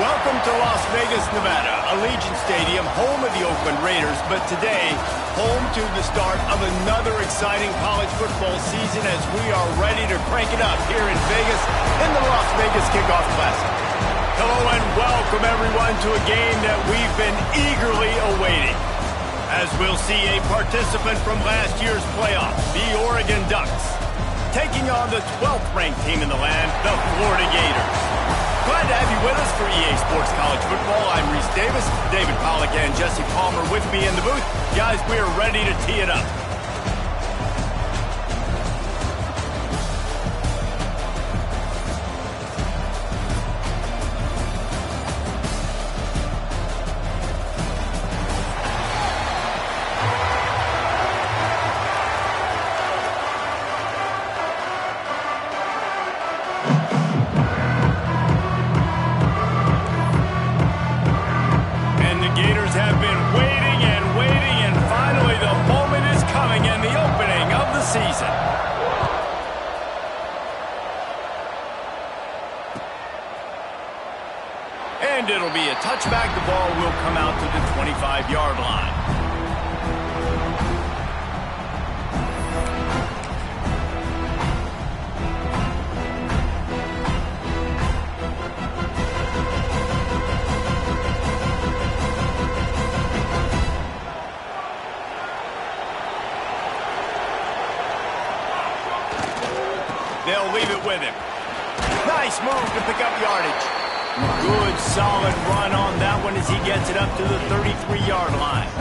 Welcome to Las Vegas, Nevada, Allegiant Stadium, home of the Oakland Raiders, but today, home to the start of another exciting college football season as we are ready to crank it up here in Vegas in the Las Vegas Kickoff Classic. Hello and welcome everyone to a game that we've been eagerly awaiting. As we'll see a participant from last year's playoff, the Oregon Ducks, taking on the 12th ranked team in the land, the Florida Gators. Glad to have you with us for EA Sports College Football. I'm Reese Davis, David Pollack and Jesse Palmer with me in the booth. Guys, we are ready to tee it up. And it'll be a touchback. The ball will come out to the 25-yard line. They'll leave it with him. Nice move to pick up yardage. Good, solid run on that one as he gets it up to the 33-yard line.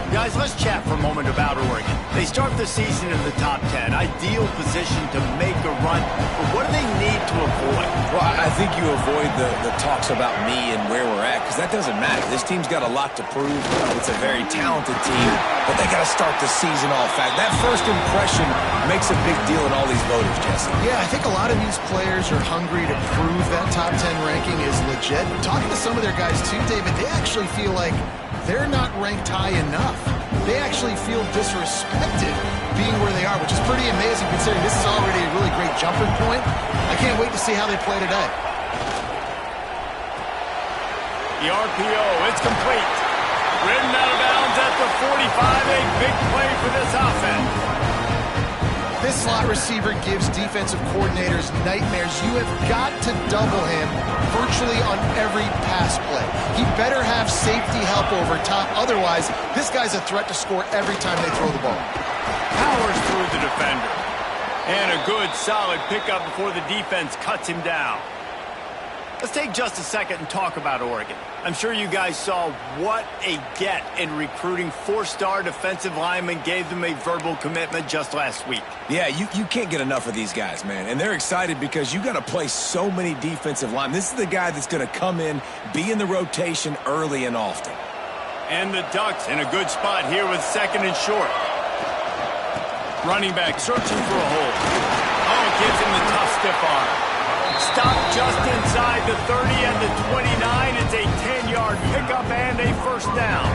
Guys, let's chat for a moment about Oregon. They start the season in the top 10. Ideal position to make a run. But what do they need to avoid? Well, I think you avoid the talks about me and where we're at, because that doesn't matter. This team's got a lot to prove. It's a very talented team, but they got to start the season off fast. That first impression makes a big deal in all these voters, Jesse. Yeah, I think a lot of these players are hungry to prove that top 10 ranking is legit. Talking to some of their guys too, David, they actually feel like they're not ranked high enough. They actually feel disrespected being where they are, which is pretty amazing considering this is already a really great jumping point. I can't wait to see how they play today. The RPO, it's complete. Ridden out of bounds at the 45, a big play for this offense. This slot receiver gives defensive coordinators nightmares. You have got to double him virtually on every pass play. He better have safety help over top. Otherwise, this guy's a threat to score every time they throw the ball. Powers through the defender. And a good, solid pickup before the defense cuts him down. Let's take just a second and talk about Oregon. I'm sure you guys saw what a get in recruiting. 4-star defensive linemen gave them a verbal commitment just last week. Yeah, you can't get enough of these guys, man. And they're excited because you got to play so many defensive linemen. This is the guy that's going to come in, be in the rotation early and often. And the Ducks in a good spot here with second and short. Running back searching for a hole. Oh, gives him the tough stiff arm. Stopped just inside the 30 and the 29. It's a 10-yard pickup and a first down.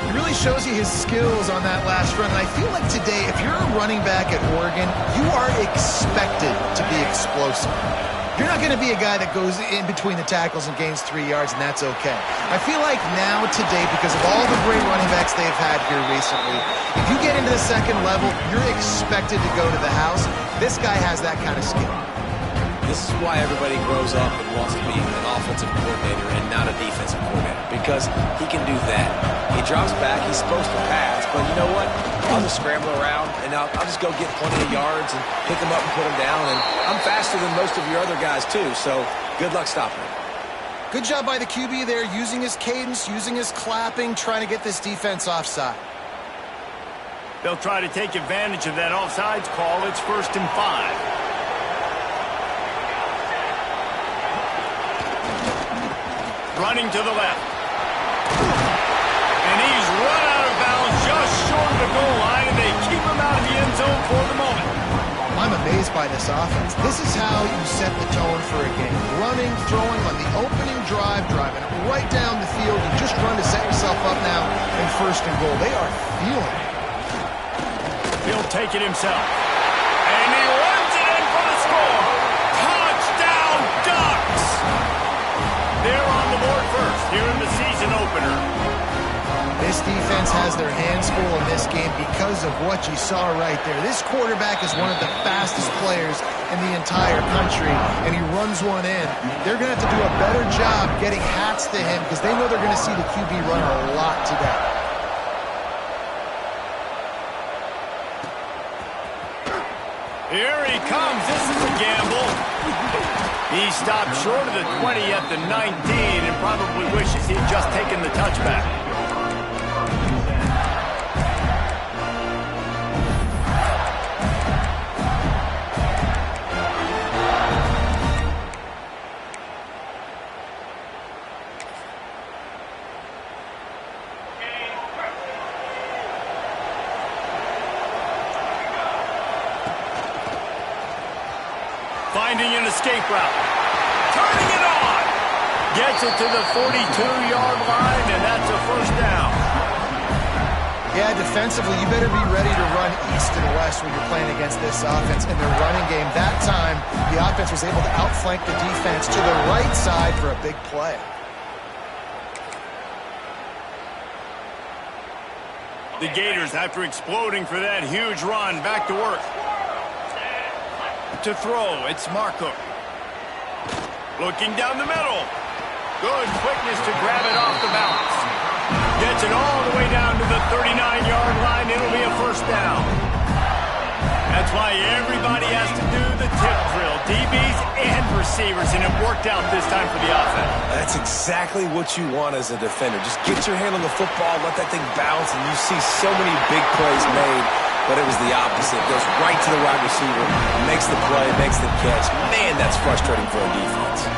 It really shows you his skills on that last run. And I feel like today, if you're a running back at Oregon, you are expected to be explosive. You're not going to be a guy that goes in between the tackles and gains 3 yards, and that's okay. I feel like now, today, because of all the great running backs they've had here recently, if you get into the second level, you're expected to go to the house. This guy has that kind of skill. This is why everybody grows up and wants to be an offensive coordinator and not a defensive coordinator, because he can do that. He drops back, he's supposed to pass, but you know what? I'll just scramble around, and I'll just go get plenty of yards and pick them up and put them down, and I'm faster than most of your other guys, too, so good luck stopping him. Good job by the QB there, using his cadence, using his clapping, trying to get this defense offside. They'll try to take advantage of that offsides call. It's 1st and 5. Running to the left. And he's run out of bounds just short of the goal line, and they keep him out of the end zone for the moment. I'm amazed by this offense. This is how you set the tone for a game. Running, throwing on the opening drive, driving right down the field. You just run to set yourself up now in 1st and goal. They are feeling it. He'll take it himself. And he runs it in for the score. Touchdown, Ducks! here in the season opener. This defense has their hands full in this game because of what you saw right there. This quarterback is one of the fastest players in the entire country, and he runs one in. They're going to have to do a better job getting hats to him because they know they're going to see the QB run a lot today. Here he comes. This is a gamble. He stopped short of the 20 at the 19 and probably wishes he'd just taken the touchback. Finding an escape route. Turning it on. Gets it to the 42-yard line, and that's a first down. Yeah, defensively, you better be ready to run east and west when you're playing against this offense in their running game. That time, the offense was able to outflank the defense to the right side for a big play. The Gators, after exploding for that huge run, back to work. To throw, it's Marco. Looking down the middle. Good quickness to grab it off the balance. Gets it all the way down to the 39-yard line. It'll be a first down. That's why everybody has to do the tip drill. DBs and receivers, and it worked out this time for the offense. That's exactly what you want as a defender. Just get your hand on the football, let that thing bounce, and you see so many big plays made. But it was the opposite. Goes right to the wide receiver, makes the play, makes the catch. Man, that's frustrating for a defense.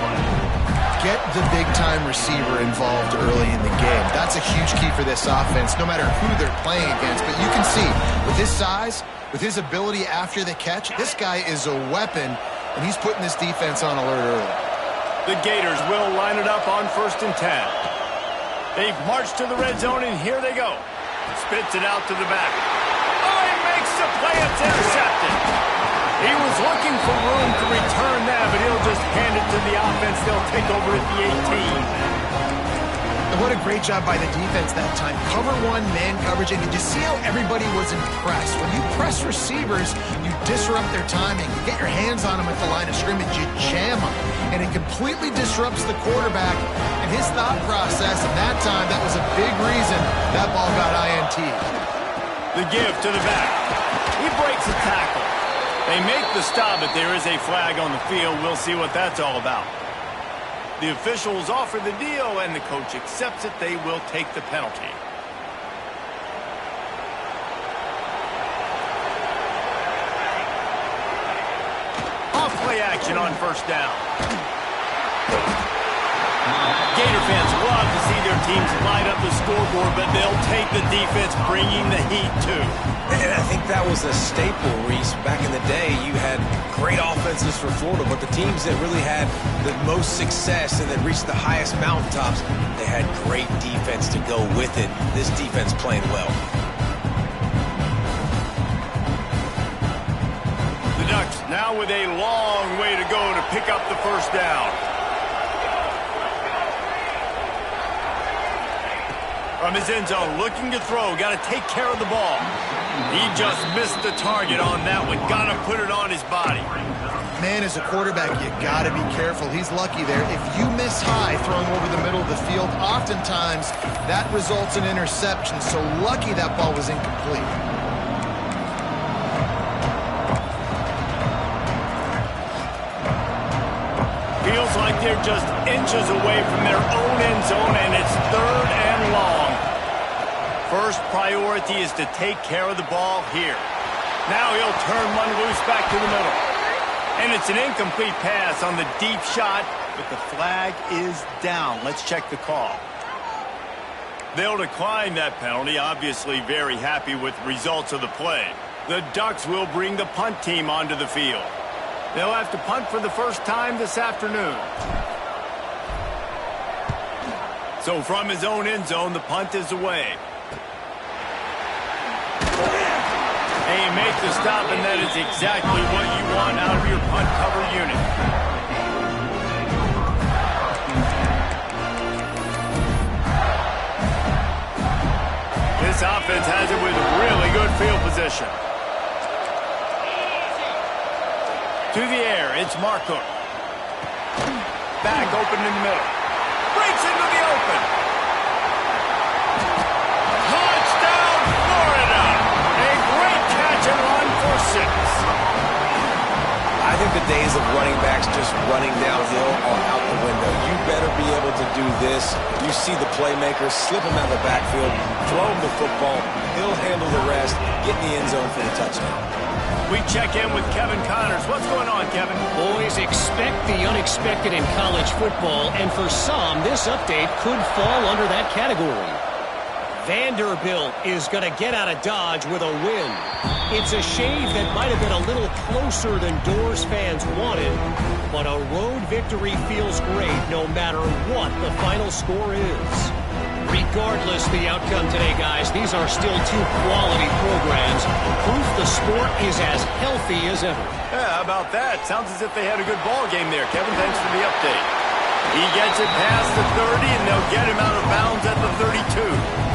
Get the big-time receiver involved early in the game. That's a huge key for this offense, no matter who they're playing against. But you can see, with his size, with his ability after the catch, this guy is a weapon, and he's putting this defense on alert early. The Gators will line it up on 1st and 10. They've marched to the red zone, and here they go. Spits it out to the back. The play, it's intercepted. He was looking for room to return that, but he'll just hand it to the offense. They'll take over at the 18. And what a great job by the defense that time. Cover one, man coverage, and did you see how everybody was impressed? When you press receivers, you disrupt their timing. You get your hands on them at the line of scrimmage, you jam them, and it completely disrupts the quarterback and his thought process. And that time, that was a big reason that ball got INT'd. The give to the back. He breaks a tackle. They make the stop, but there is a flag on the field. We'll see what that's all about. The officials offer the deal, and the coach accepts it. They will take the penalty. Off play action on first down. Gator fans love to see their teams light up the scoreboard, but they'll take the defense bringing the heat too. And I think that was a staple, Reese. Back in the day, you had great offenses for Florida, but the teams that really had the most success and that reached the highest mountaintops, they had great defense to go with it. This defense playing well. The Ducks now with a long way to go to pick up the first down. From his end zone, looking to throw. Got to take care of the ball. He just missed the target on that one. Got to put it on his body. Man, as a quarterback, you got to be careful. He's lucky there. If you miss high throwing over the middle of the field, oftentimes that results in interception. So lucky that ball was incomplete. Feels like they're just inches away from their own end zone, and it's 3rd and long. First priority is to take care of the ball here. Now he'll turn one loose back to the middle. And it's an incomplete pass on the deep shot, but the flag is down. Let's check the call. They'll decline that penalty, obviously very happy with the results of the play. The Ducks will bring the punt team onto the field. They'll have to punt for the first time this afternoon. So from his own end zone, the punt is away. They make the stop, and that is exactly what you want out of your punt cover unit. defense has it with really good field position. To the air, it's Marco. Back open in the middle. Breaks into the open. Touchdown, Florida! A great catch and run for 6. I think the days of running backs just running downhill are out the window. You better be able to do this. You see the playmaker, slip him out of the backfield, throw him the football, he'll handle the rest, get in the end zone for the touchdown. We check in with Kevin Connors. What's going on, Kevin? Boys, expect the unexpected in college football, and for some, this update could fall under that category. Vanderbilt is going to get out of Dodge with a win. It's a shave that might have been a little closer than Doors fans wanted, but a road victory feels great no matter what the final score is. Regardless the outcome today, guys, these are still two quality programs. Proof the sport is as healthy as ever. Yeah, how about that? Sounds as if they had a good ball game there. Kevin, thanks for the update. He gets it past the 30, and they'll get him out of bounds at the 32.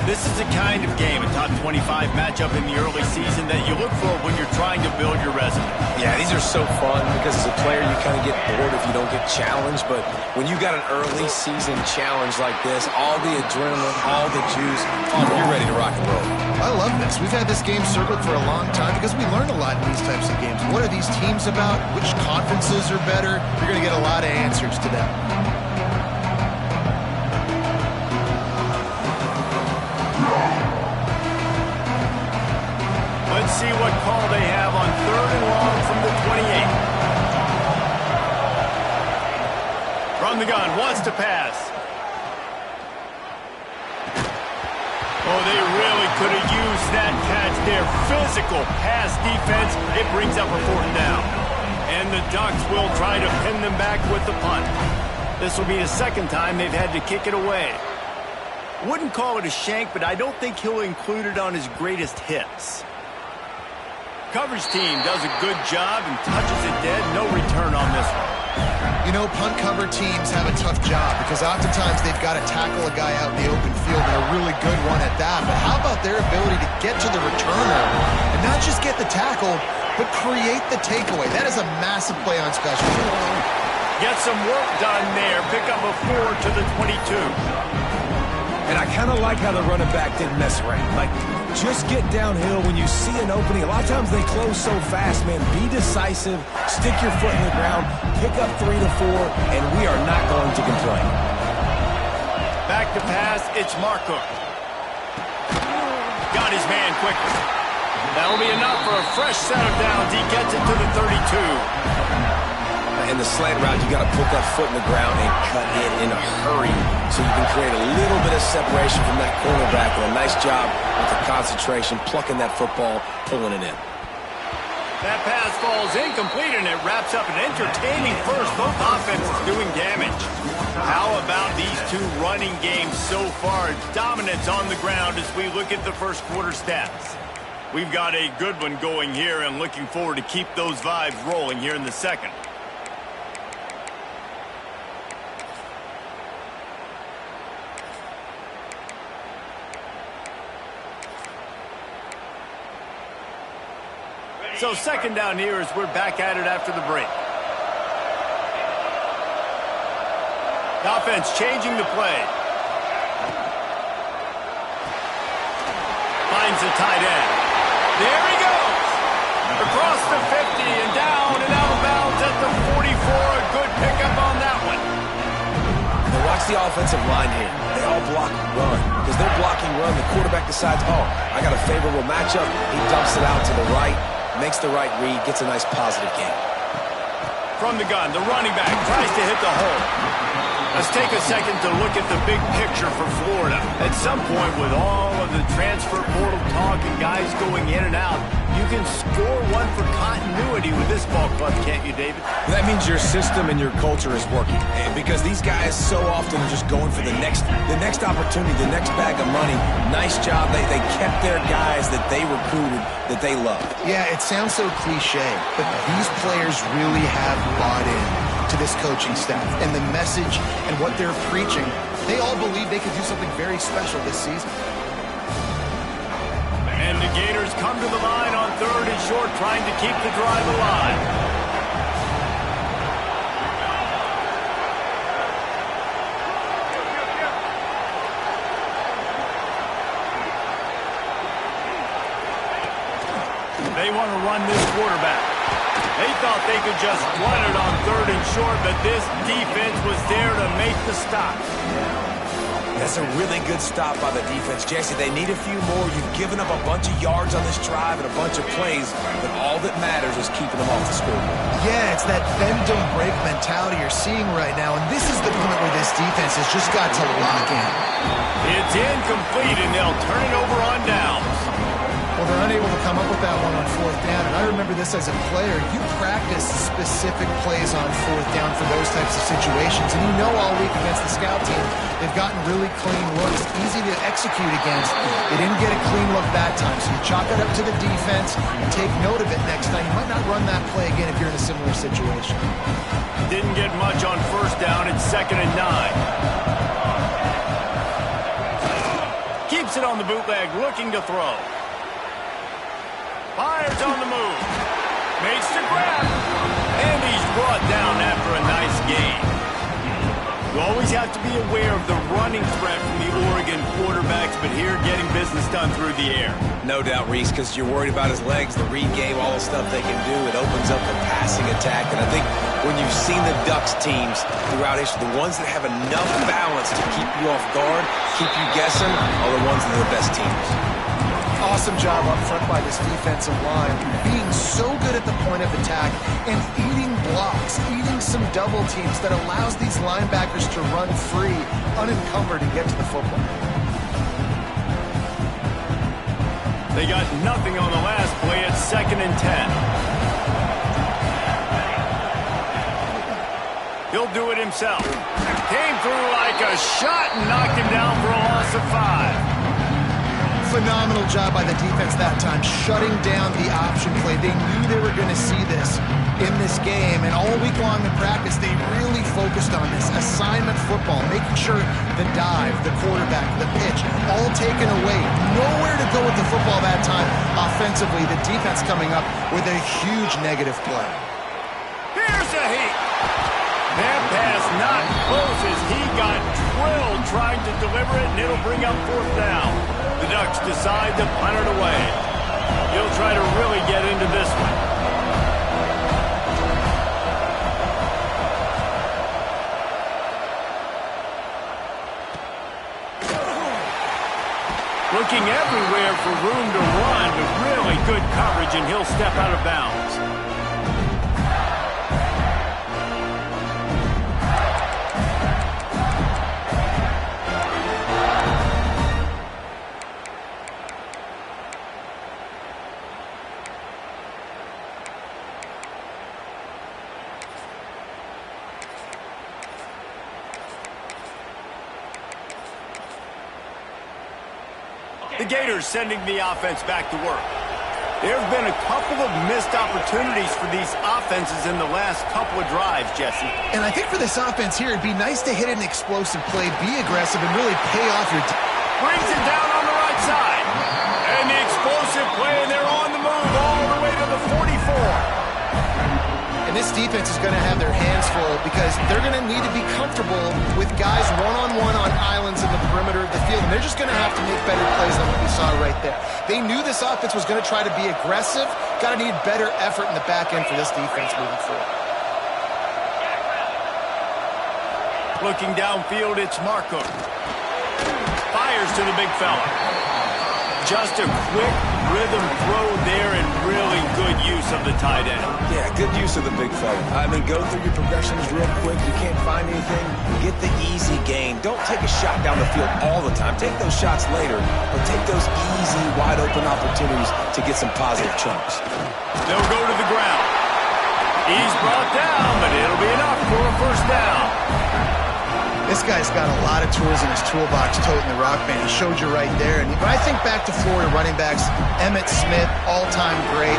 This is the kind of game, a top 25 matchup in the early season that you look for when you're trying to build your resume. Yeah, these are so fun because as a player you kind of get bored if you don't get challenged, but when you got an early season challenge like this, all the adrenaline, all the juice, you're ready to rock and roll. I love this. We've had this game circled for a long time because we learn a lot in these types of games. What are these teams about? Which conferences are better? You're going to get a lot of answers to that. Let's see what call they have on 3rd and long from the 28. From the gun, wants to pass. Oh, they really could have used that catch there. Physical pass defense. It brings up a 4th down. And the Ducks will try to pin them back with the punt. This will be the second time they've had to kick it away. Wouldn't call it a shank, but I don't think he'll include it on his greatest hits. Coverage team does a good job and touches it dead. No return on this one. You know, punt cover teams have a tough job because oftentimes they've got to tackle a guy out in the open field, and a really good one at that. But how about their ability to get to the returner and not just get the tackle, but create the takeaway? That is a massive play on special teams. Get some work done there. Pick up a 4 to the 22. And I kind of like how the running back didn't mess around. Like, just get downhill when you see an opening. A lot of times they close so fast, man. Be decisive, stick your foot in the ground, pick up 3 to 4, and we are not going to complain. Back to pass, it's Marco. Got his man quickly. That'll be enough for a fresh set of downs. He gets it to the 32. In the slant route, you got to put that foot in the ground and cut in a hurry so you can create a little bit of separation from that cornerback. And a nice job with the concentration, plucking that football, pulling it in. That pass falls incomplete, and it wraps up an entertaining first. Both offenses doing damage. How about these two running games so far? Dominance on the ground as we look at the first quarter stats. We've got a good one going here, and looking forward to keep those vibes rolling here in the second. So second down here as we're back at it after the break. The offense changing the play. Finds the tight end. There he goes. Across the 50 and down and out of bounds at the 44. A good pickup on that one. Now watch the offensive line here. They all block run. Because they're blocking run, the quarterback decides, oh, I got a favorable matchup. He dumps it out to the right. Makes the right read, gets a nice positive game. From the gun, the running back tries to hit the hole. Let's take a second to look at the big picture for Florida. At some point, with all of the transfer portal talk and guys going in and out, you can score one for continuity with this ball club, can't you, David? That means your system and your culture is working. And because these guys so often are just going for the next opportunity, the next bag of money. Nice job. They kept their guys that they recruited, that they loved. Yeah, it sounds so cliche, but these players really have bought in to this coaching staff and the message and what they're preaching. They all believe they could do something very special this season. And the Gators come to the line on 3rd and short, trying to keep the drive alive. They want to run this quarterback. They thought they could just run it on 3rd and short, but this defense was there to make the stop. That's a really good stop by the defense. Jesse, they need a few more. You've given up a bunch of yards on this drive and a bunch of plays, but all that matters is keeping them off the scoreboard. Yeah, it's that bend, don't break mentality you're seeing right now, and this is the point where this defense has just got to lock in. It's incomplete, and they'll turn it over on downs. Well, they're unable to come up with that one on 4th down, and I remember this as a player. You practice specific plays on 4th down for those types of situations, and you know all week against the scout team, they've gotten really clean looks, easy to execute against. They didn't get a clean look that time, so you chalk it up to the defense and take note of it next time. You might not run that play again if you're in a similar situation. Didn't get much on 1st down. It's 2nd and 9. Keeps it on the bootleg, looking to throw. Fires on the move. Makes the grab. And he's brought down after a nice gain. You always have to be aware of the running threat from the Oregon quarterbacks, but here getting business done through the air. No doubt, Reese, because you're worried about his legs, the read game, all the stuff they can do. It opens up the passing attack. And I think when you've seen the Ducks teams throughout history, the ones that have enough balance to keep you off guard, keep you guessing, are the ones that are the best teams. Awesome job up front by this defensive line, being so good at the point of attack and eating blocks, eating some double teams that allows these linebackers to run free, unencumbered, and get to the football. They got nothing on the last play. It's 2nd and 10. He'll do it himself. Came through like a shot and knocked him down for a loss of 5. Phenomenal job by the defense that time, shutting down the option play. They knew they were going to see this in this game, and all week long in practice, they really focused on this assignment football, making sure the dive, the quarterback, the pitch, all taken away. Nowhere to go with the football that time. Offensively, the defense coming up with a huge negative play. Here's a heat. That pass not close as he got drilled trying to deliver it, and it'll bring up 4th down. The Ducks decide to punt it away. He'll try to really get into this one. Looking everywhere for room to run with really good coverage, and he'll step out of bounds. The Gators sending the offense back to work. There have been a couple of missed opportunities for these offenses in the last couple of drives, Jesse. And I think for this offense here, it'd be nice to hit an explosive play, be aggressive, and really pay off your... Brings it down on the right side. And the explosive play, and they're on the move all the way to the 44. And this defense is going to have their hands full because they're going to need to be comfortable with guys one-on-one on islands in the perimeter of the field. And they're just going to have to make better plays than what we saw right there. They knew this offense was going to try to be aggressive. Got to need better effort in the back end for this defense moving forward. Looking downfield, it's Marco. Fires to the big fella. Just a quick rhythm throw there and really good use of the tight end. Yeah, good use of the big fella. I mean, go through your progressions real quick. You can't find anything. Get the easy gain. Don't take a shot down the field all the time. Take those shots later, but take those easy, wide-open opportunities to get some positive chunks. They'll go to the ground. He's brought down, but it'll be enough for a 1st down. This guy's got a lot of tools in his toolbox, toting the rock band. He showed you right there. And when I think back to Florida running backs, Emmitt Smith, all-time great.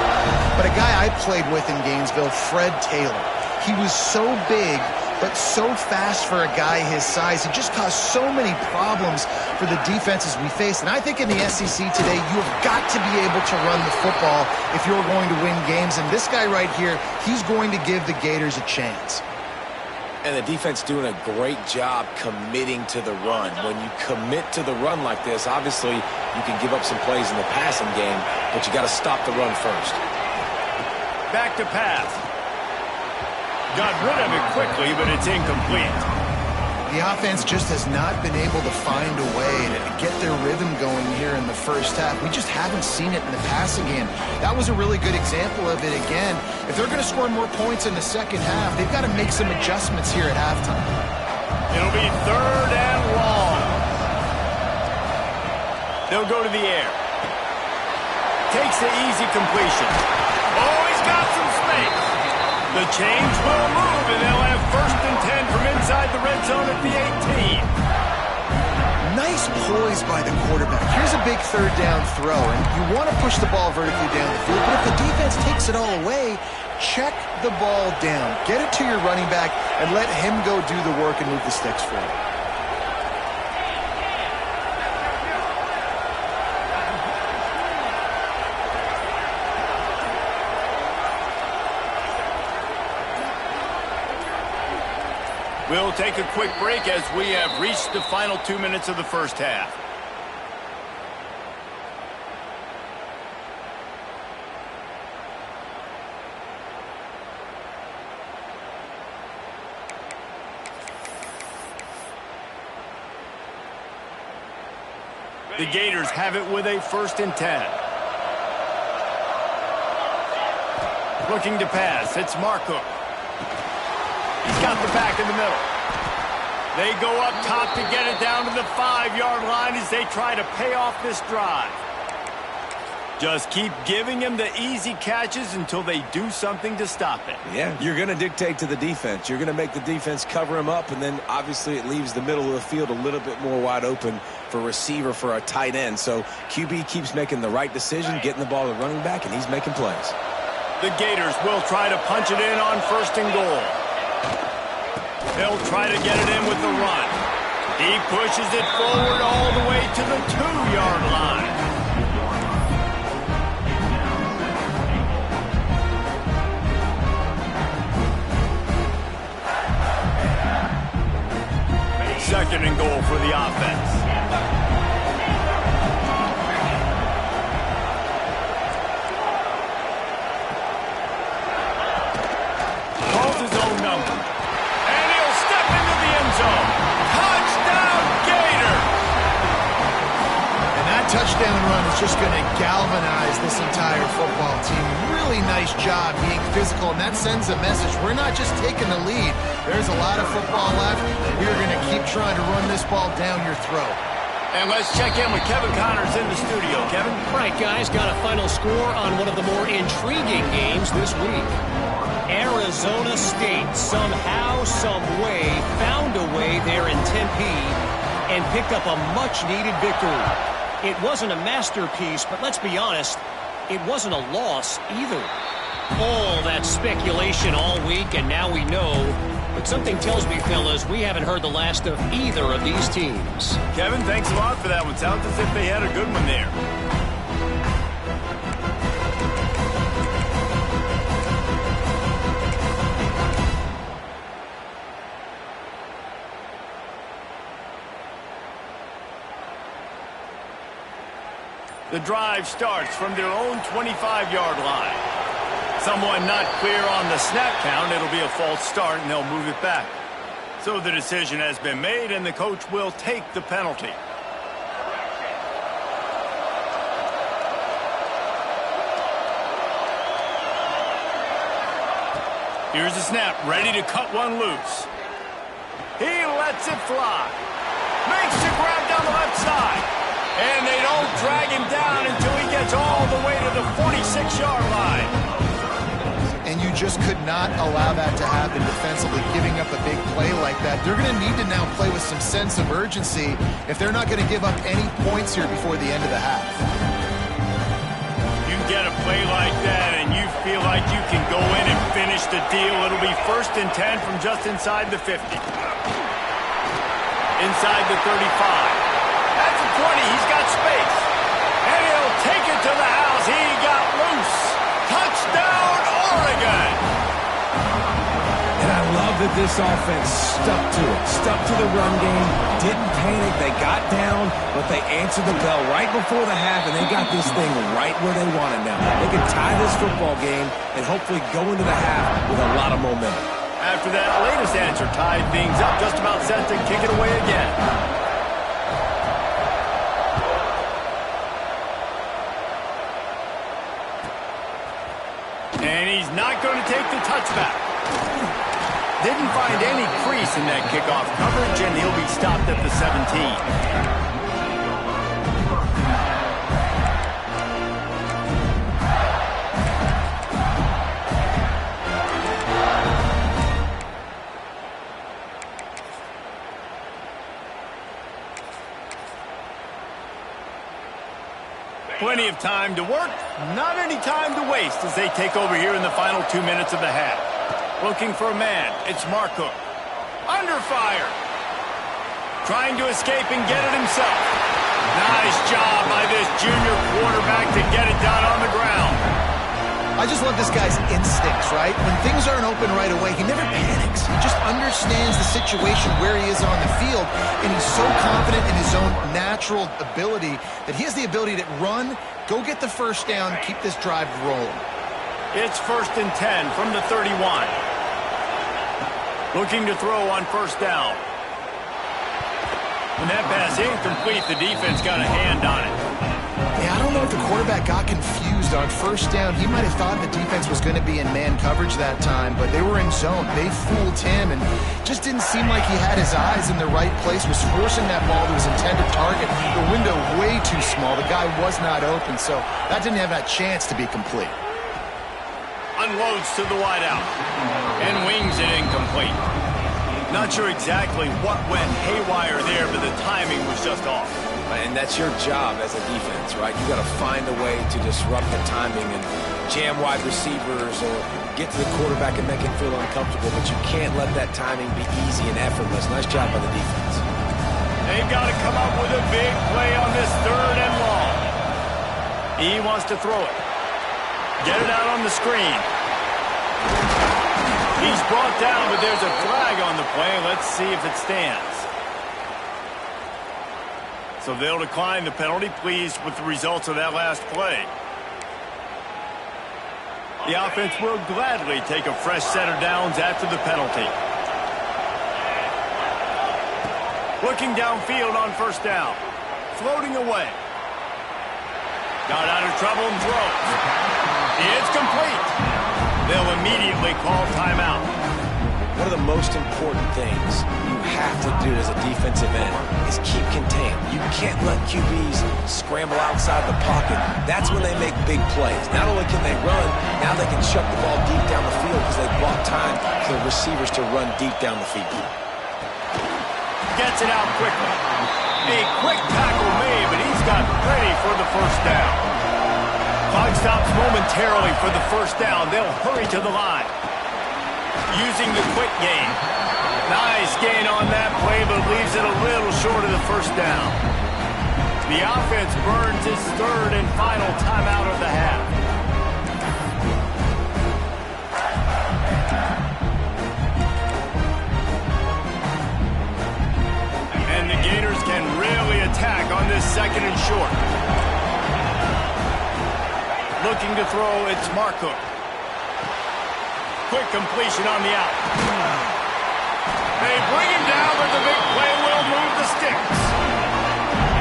But a guy I played with in Gainesville, Fred Taylor. He was so big, but so fast for a guy his size. He just caused so many problems for the defenses we face. And I think in the SEC today, you have got to be able to run the football if you're going to win games. And this guy right here, he's going to give the Gators a chance. And the defense doing a great job committing to the run. When you commit to the run like this, obviously you can give up some plays in the passing game, but you got to stop the run first. Back to pass. Got rid of it quickly, but it's incomplete. The offense just has not been able to find a way to get their rhythm going here in the first half. We just haven't seen it in the passing game. That was a really good example of it again. If they're going to score more points in the second half, they've got to make some adjustments here at halftime. It'll be 3rd and long. They'll go to the air. Takes the easy completion. Oh, he's got some space. The change will move, and they'll have 1st and 10 from inside the red zone at the 18. Nice poise by the quarterback. Here's a big 3rd down throw, and you want to push the ball vertically down the field, but if the defense takes it all away, check the ball down. Get it to your running back and let him go do the work and move the sticks for you. We'll take a quick break as we have reached the final 2 minutes of the first half. The Gators have it with a 1st and 10. Looking to pass. It's Markham. He's got the back in the middle. They go up top to get it down to the 5-yard line as they try to pay off this drive. Just keep giving him the easy catches until they do something to stop it. Yeah, you're going to dictate to the defense. You're going to make the defense cover him up, and then obviously it leaves the middle of the field a little bit more wide open for receiver, for a tight end. So QB keeps making the right decision, getting the ball to running back, and he's making plays. The Gators will try to punch it in on 1st and goal. They'll try to get it in with the run. He pushes it forward all the way to the 2-yard line. Second and goal for the offense. Calls his own number. And he'll step into the end zone. Touchdown, Gator! And that touchdown run is just going to galvanize this entire football team. Really nice job being physical, and that sends a message. We're not just taking the lead. There's a lot of football left. We're going to keep trying to run this ball down your throat. And let's check in with Kevin Connors in the studio. Kevin? Right, guys, got a final score on one of the more intriguing games this week. Arizona State somehow, some way, found a way there in Tempe and picked up a much-needed victory. It wasn't a masterpiece, but let's be honest, it wasn't a loss either. All that speculation all week, and now we know. But something tells me, fellas, we haven't heard the last of either of these teams. Kevin, thanks a lot for that one. Sounds as if they had a good one there. The drive starts from their own 25-yard line. Someone not clear on the snap count. It'll be a false start, and they'll move it back. So the decision has been made, and the coach will take the penalty. Here's the snap, ready to cut one loose. He lets it fly. Makes the grab down the left side. And they don't drag him down until he gets all the way to the 46-yard line. And you just could not allow that to happen defensively, giving up a big play like that. They're going to need to now play with some sense of urgency if they're not going to give up any points here before the end of the half. You get a play like that and you feel like you can go in and finish the deal. It'll be 1st and 10 from just inside the 50. Inside the 35. That's the 20. He's got space. And he'll take it to the house. He got loose. Touchdown, Oregon. And I love that this offense stuck to it. Stuck to the run game. Didn't panic. They got down, but they answered the bell right before the half, and they got this thing right where they want it now. They can tie this football game and hopefully go into the half with a lot of momentum. After that latest answer tied things up, just about set to kick it away again. And he's not going to take the touchback. Didn't find any crease in that kickoff coverage, and he'll be stopped at the 17. Plenty of time to work, not any time to waste as they take over here in the final 2 minutes of the half. Looking for a man, it's Marcook. Under fire. Trying to escape and get it himself. Nice job by this junior quarterback to get it done on the ground. I just love this guy's instincts, right? When things aren't open right away, he never panics. He just understands the situation where he is on the field, and he's so confident in his own natural ability that he has the ability to run, go get the first down, keep this drive rolling. It's 1st and 10 from the 31. Looking to throw on 1st down. When that pass incomplete, the defense got a hand on it. Yeah, I don't know if the quarterback got confused on 1st down. He might have thought the defense was going to be in man coverage that time, but they were in zone. They fooled him and just didn't seem like he had his eyes in the right place, was forcing that ball to his intended target. The window way too small. The guy was not open, so that didn't have that chance to be complete. Unloads to the wideout and wings it incomplete. Not sure exactly what went haywire there, but the timing was just off. And that's your job as a defense, right? You got to find a way to disrupt the timing and jam wide receivers or get to the quarterback and make him feel uncomfortable, but you can't let that timing be easy and effortless. Nice job by the defense. They've got to come up with a big play on this 3rd and long. He wants to throw it. Get it out on the screen. He's brought down, but there's a flag on the play. Let's see if it stands. So they'll decline the penalty, pleased with the results of that last play. The offense will gladly take a fresh set of downs after the penalty. Looking downfield on 1st down. Floating away. Got out of trouble and throws. It's complete. They'll immediately call timeout. One of the most important things you have to do as a defensive end is keep contained. You can't let QBs scramble outside the pocket. That's when they make big plays. Not only can they run, now they can chuck the ball deep down the field because they bought time for the receivers to run deep down the field. Gets it out quickly. A quick tackle made, but he's got ready for the 1st down. Clock stops momentarily for the 1st down. They'll hurry to the line. Using the quick gain. Nice gain on that play, but leaves it a little short of the 1st down. The offense burns its 3rd and final timeout of the half. And the Gators can really attack on this 2nd and short. Looking to throw, it's Marcook. Quick completion on the out. They bring him down, but the big play will move the sticks.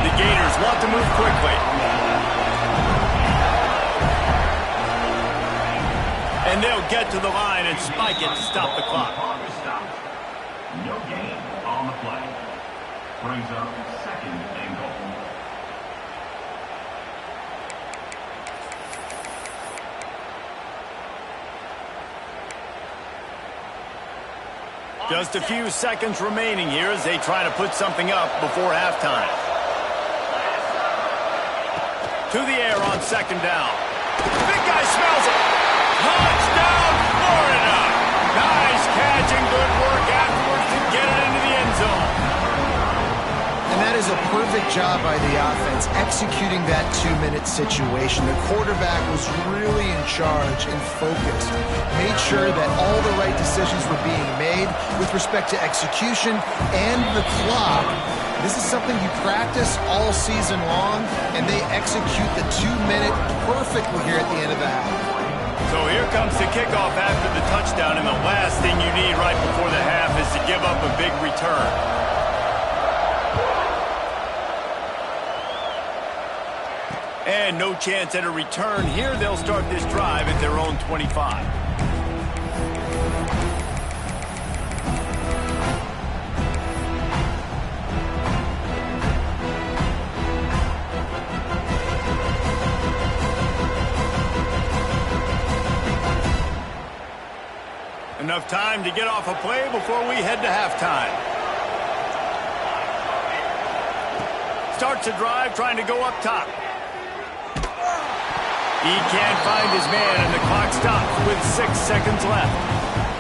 The Gators want to move quickly. And they'll get to the line and spike it to stop the clock. No gain on the play. Brings up 2nd and goal. Just a few seconds remaining here as they try to put something up before halftime. To the air on 2nd down. Big guy smells it. Touchdown, Florida! Nice catch and good work afterwards to get it into the end zone. And that is a perfect job by the offense, executing that 2-minute situation. The quarterback was really in charge and focused. Made sure that all the right decisions were being made with respect to execution and the clock. This is something you practice all season long, and they execute the 2-minute perfectly here at the end of the half. So here comes the kickoff after the touchdown, and the last thing you need right before the half is to give up a big return. And no chance at a return here. They'll start this drive at their own 25. Enough time to get off a play before we head to halftime. Starts a drive trying to go up top. He can't find his man, and the clock stops with 6 seconds left.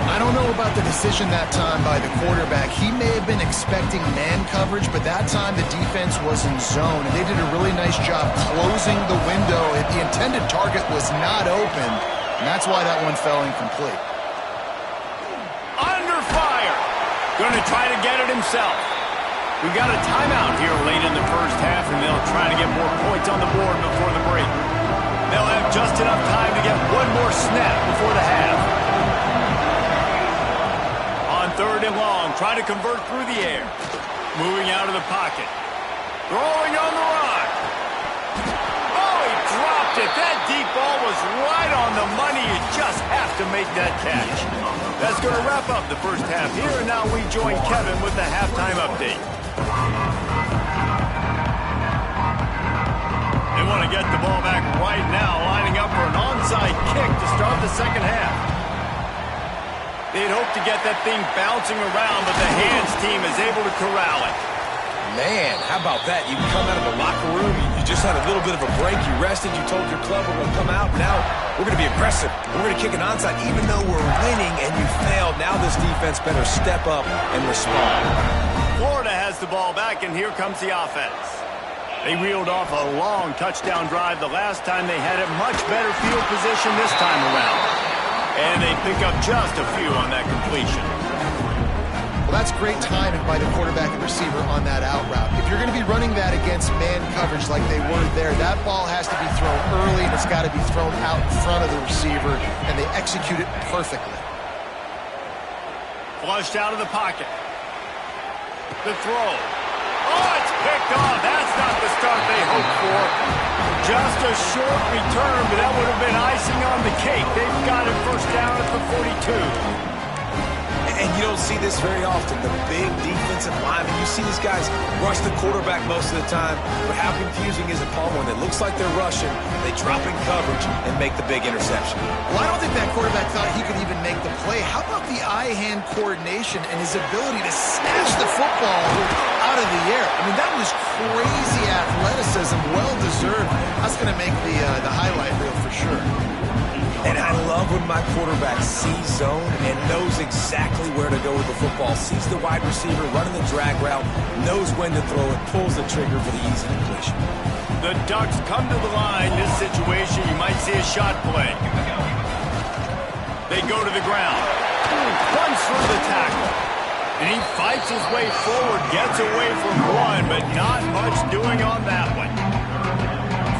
I don't know about the decision that time by the quarterback. He may have been expecting man coverage, but that time the defense was in zone, and they did a really nice job closing the window. The intended target was not open, and that's why that one fell incomplete. Under fire. Going to try to get it himself. We've got a timeout here late in the first half, and they'll try to get more points on the board before the break. They'll have just enough time to get one more snap before the half. On 3rd and long, try to convert through the air. Moving out of the pocket. Throwing on the run. Oh, he dropped it. That deep ball was right on the money. You just have to make that catch. That's going to wrap up the first half here, and now we join Kevin with the halftime update. They want to get the ball back right now, lining up for an onside kick to start the second half. They'd hoped to get that thing bouncing around, but the hands team is able to corral it. Man, how about that? You come out of the locker room, you just had a little bit of a break, you rested, you told your club we're going to come out, now we're going to be aggressive. We're going to kick an onside, even though we're winning and you failed. Now this defense better step up and respond. Florida has the ball back, and here comes the offense. They reeled off a long touchdown drive the last time. They had a much better field position this time around. And they pick up just a few on that completion. Well, that's great timing by the quarterback and receiver on that out route. If you're going to be running that against man coverage like they were there, that ball has to be thrown early, and it's got to be thrown out in front of the receiver, and they execute it perfectly. Flushed out of the pocket. The throw. Oh, it's picked off. That's not the start they hoped for. Just a short return, but that would have been icing on the cake. They've got it first down at the 42. And you don't see this very often, the big defensive linemen. You see these guys rush the quarterback most of the time, but how confusing is it, Paul, when it looks like they're rushing, they drop in coverage and make the big interception? Well, I don't think that quarterback thought he could even make the play. How about the eye-hand coordination and his ability to snatch the football out of the air? I mean, that was crazy athleticism, well-deserved. That's going to make the highlight reel for sure. And I love when my quarterback sees zone and knows exactly where to go with the football, sees the wide receiver running the drag route, knows when to throw it, pulls the trigger for the easy completion. The Ducks come to the line. This situation, you might see a shot play. They go to the ground. Runs through the tackle. And he fights his way forward, gets away from one, but not much doing on that one.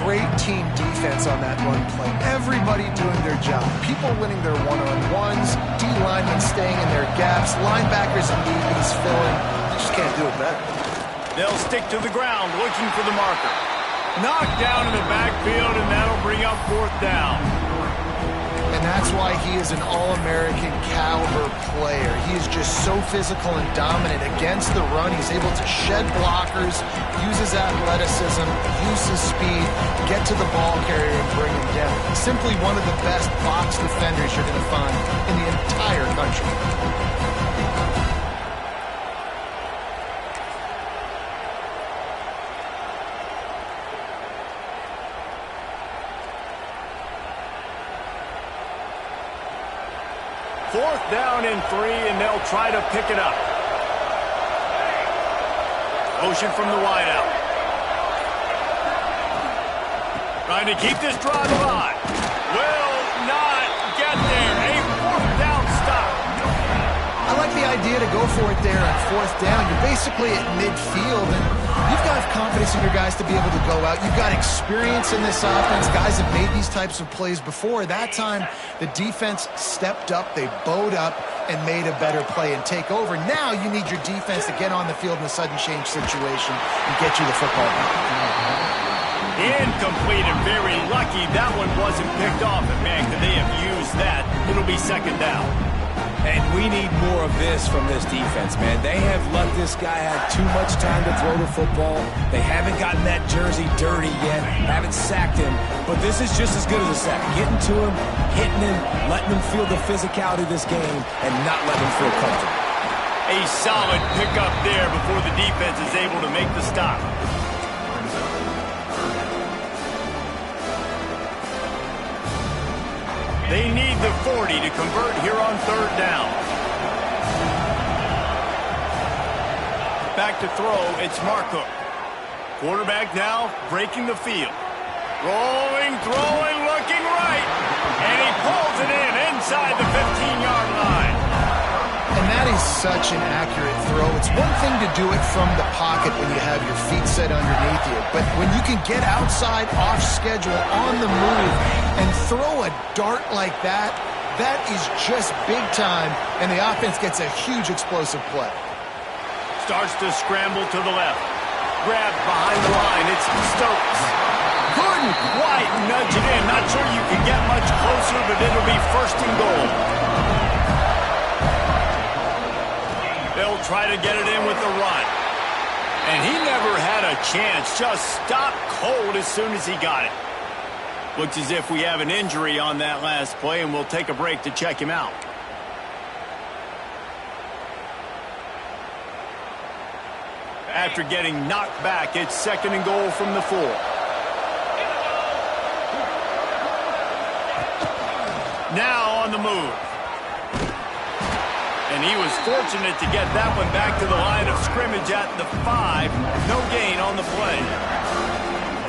Great team defense on that run play. Everybody doing their job. People winning their one-on-ones, D-linemen staying in their gaps, linebackers and DBs filling. They just can't do it better. They'll stick to the ground looking for the marker. Knocked down in the backfield, and that'll bring up 4th down. And that's why he is an All-American caliber player. He is just so physical and dominant against the run. He's able to shed blockers, use his athleticism, use his speed, get to the ball carrier and bring him down. Simply one of the best box defenders you're going to find in the entire country. 4th down and 3, and they'll try to pick it up. Motion from the wideout. Trying to keep this drive alive. Will not get there. A 4th down stop. I like the idea to go for it there on 4th down. You're basically at midfield, and you've got confidence in your guys to be able to go out. You've got experience in this offense. Guys have made these types of plays before. That time, the defense stepped up. They bowed up and made a better play and take over. Now you need your defense to get on the field in a sudden change situation and get you the football back. Incomplete, and very lucky that one wasn't picked off. And man, could they have used that? It'll be 2nd down. And we need more of this from this defense, man. They have let this guy have too much time to throw the football. They haven't gotten that jersey dirty yet, haven't sacked him. But this is just as good as a sack. Getting to him, hitting him, letting him feel the physicality of this game, and not letting him feel comfortable. A solid pickup there before the defense is able to make the stop. They need the 40 to convert here on 3rd down. Back to throw, it's Marcook. Quarterback now breaking the field. Rolling, throwing, looking right. And he pulls it in inside the 15-yard line. And that is such an accurate throw. It's one thing to do it from the pocket when you have your feet set underneath you, but when you can get outside, off schedule, on the move, and throw a dart like that, that is just big time, and the offense gets a huge explosive play. Starts to scramble to the left. Grabbed behind the line. It's Stokes. Couldn't quite nudge it in. Not sure you can get much closer, but it'll be 1st and goal. They'll try to get it in with the run. And he never had a chance. Just stopped cold as soon as he got it. Looks as if we have an injury on that last play, and we'll take a break to check him out. After getting knocked back, it's 2nd and goal from the 4. Now on the move. And he was fortunate to get that one back to the line of scrimmage at the 5. No gain on the play.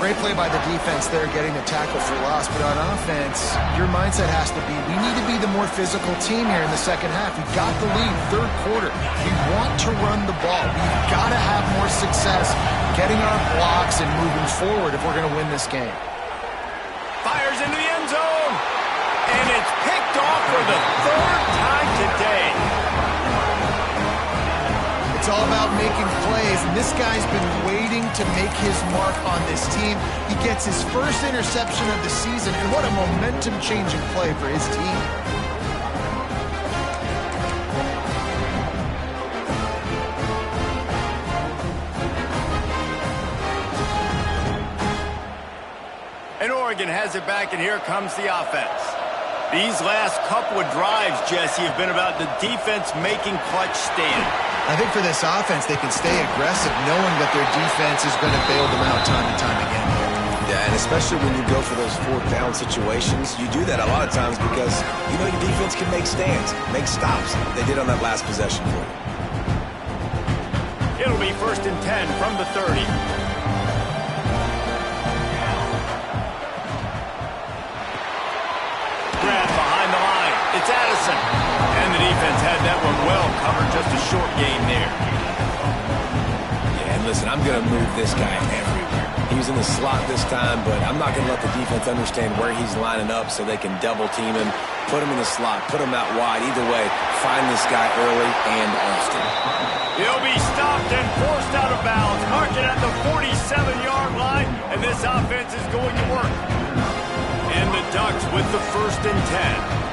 Great play by the defense there, getting the tackle for loss. But on offense, your mindset has to be, we need to be the more physical team here in the 2nd half. We've got the lead, 3rd quarter. We want to run the ball. We've got to have more success getting our blocks and moving forward if we're going to win this game. Fires into the end zone. And it's picked off for the 3rd time today. It's all about making plays, and this guy's been waiting to make his mark on this team. He gets his first interception of the season, and what a momentum-changing play for his team. And Oregon has it back, and here comes the offense. These last couple of drives, Jesse, have been about the defense making clutch stand. I think for this offense, they can stay aggressive knowing that their defense is going to bail them out time and time again. Yeah, and especially when you go for those 4th down situations, you do that a lot of times because you know your defense can make stands, make stops. They did on that last possession for you. It'll be 1st and 10 from the 30. Grab behind the line. It's Addison. And the defense had that one well covered. Just a short game there. Yeah, and listen, I'm going to move this guy everywhere. He was in the slot this time, but I'm not going to let the defense understand where he's lining up so they can double team him, put him in the slot, put him out wide. Either way, find this guy early and often. He'll be stopped and forced out of bounds. Mark it at the 47-yard line, and this offense is going to work. And the Ducks with the 1st and 10.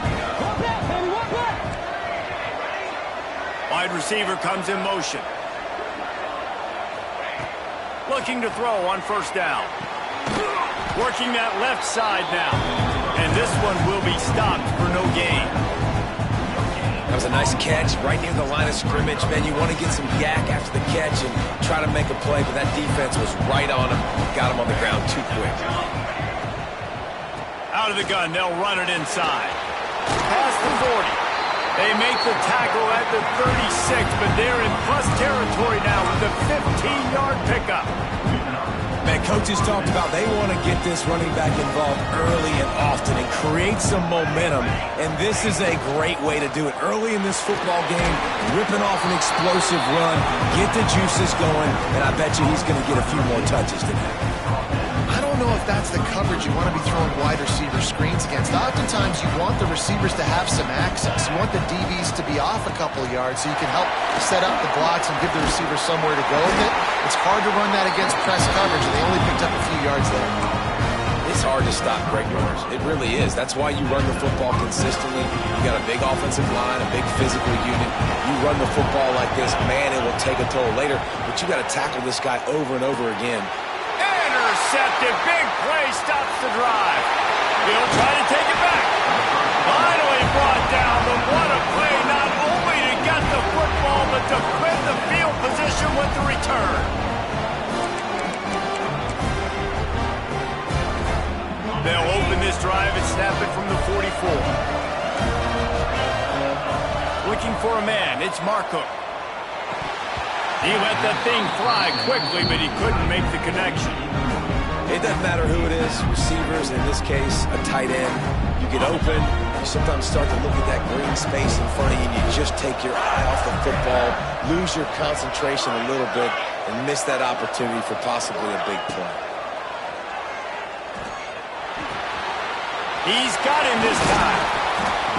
Wide receiver comes in motion. Looking to throw on 1st down. Working that left side now. And this one will be stopped for no gain. That was a nice catch right near the line of scrimmage. Man, you want to get some yak after the catch and try to make a play, but that defense was right on him. Got him on the ground too quick. Out of the gun, they'll run it inside. Past the 40. They make the tackle at the 36, but they're in plus territory now with a 15-yard pickup. Man, coaches talked about they want to get this running back involved early and often and create some momentum, and this is a great way to do it. Early in this football game, ripping off an explosive run, get the juices going, and I bet you he's going to get a few more touches today. I don't know if that's the coverage you want to be throwing wide receiver screens against. Oftentimes, you want the receivers to have some access. You want the DBs to be off a couple yards so you can help set up the blocks and give the receiver somewhere to go with it. It's hard to run that against press coverage, and they only picked up a few yards there. It's hard to stop Greg Rivers. It really is. That's why you run the football consistently. You got a big offensive line, a big physical unit. You run the football like this, man, it will take a toll later, but you got to tackle this guy over and over again. Intercepted. Big play stops the drive. He'll try to take it back. Finally brought down, but what a play, not only to get the football, but to win the field position with the return. They'll open this drive and snap it from the 44. Looking for a man, it's Marco. He let that thing fly quickly, but he couldn't make the connection. It doesn't matter who it is, receivers, in this case, a tight end. You get open, you sometimes start to look at that green space in front of you, and you just take your eye off the football, lose your concentration a little bit, and miss that opportunity for possibly a big play. He's got him this time.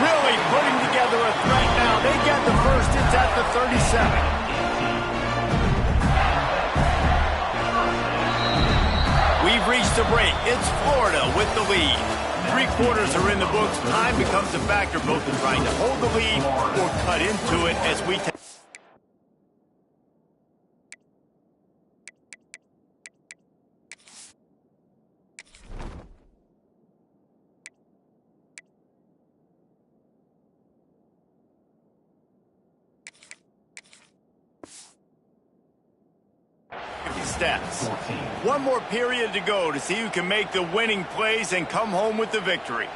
Really putting together a threat now. They get the first. It's at the 37. We've reached a break. It's Florida with the lead. 3 quarters are in the books. Time becomes a factor both in trying to hold the lead or cut into it as we take. Stats. 1 more period to go to see who can make the winning plays and come home with the victory.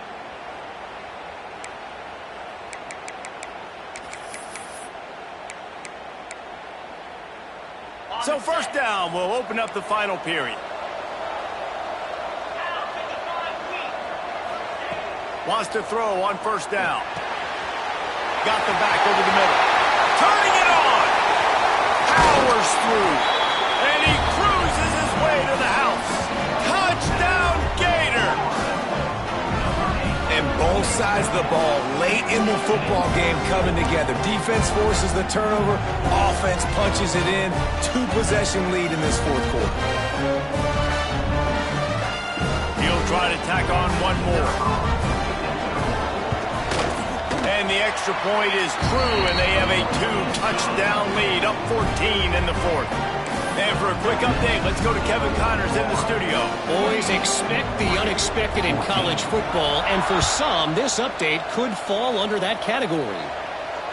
So first down, we'll open up the final period. Wants to throw on first down. Got the back over the middle. Turning it on. Powers through. And he cruises his way to the house. Touchdown, Gator! And both sides of the ball late in the football game coming together. Defense forces the turnover. Offense punches it in. 2-possession lead in this fourth quarter. He'll try to tack on one more. And the extra point is true, and they have a 2-touchdown lead, up 14 in the fourth. And for a quick update, let's go to Kevin Connors in the studio. Boys, expect the unexpected in college football, and for some, this update could fall under that category.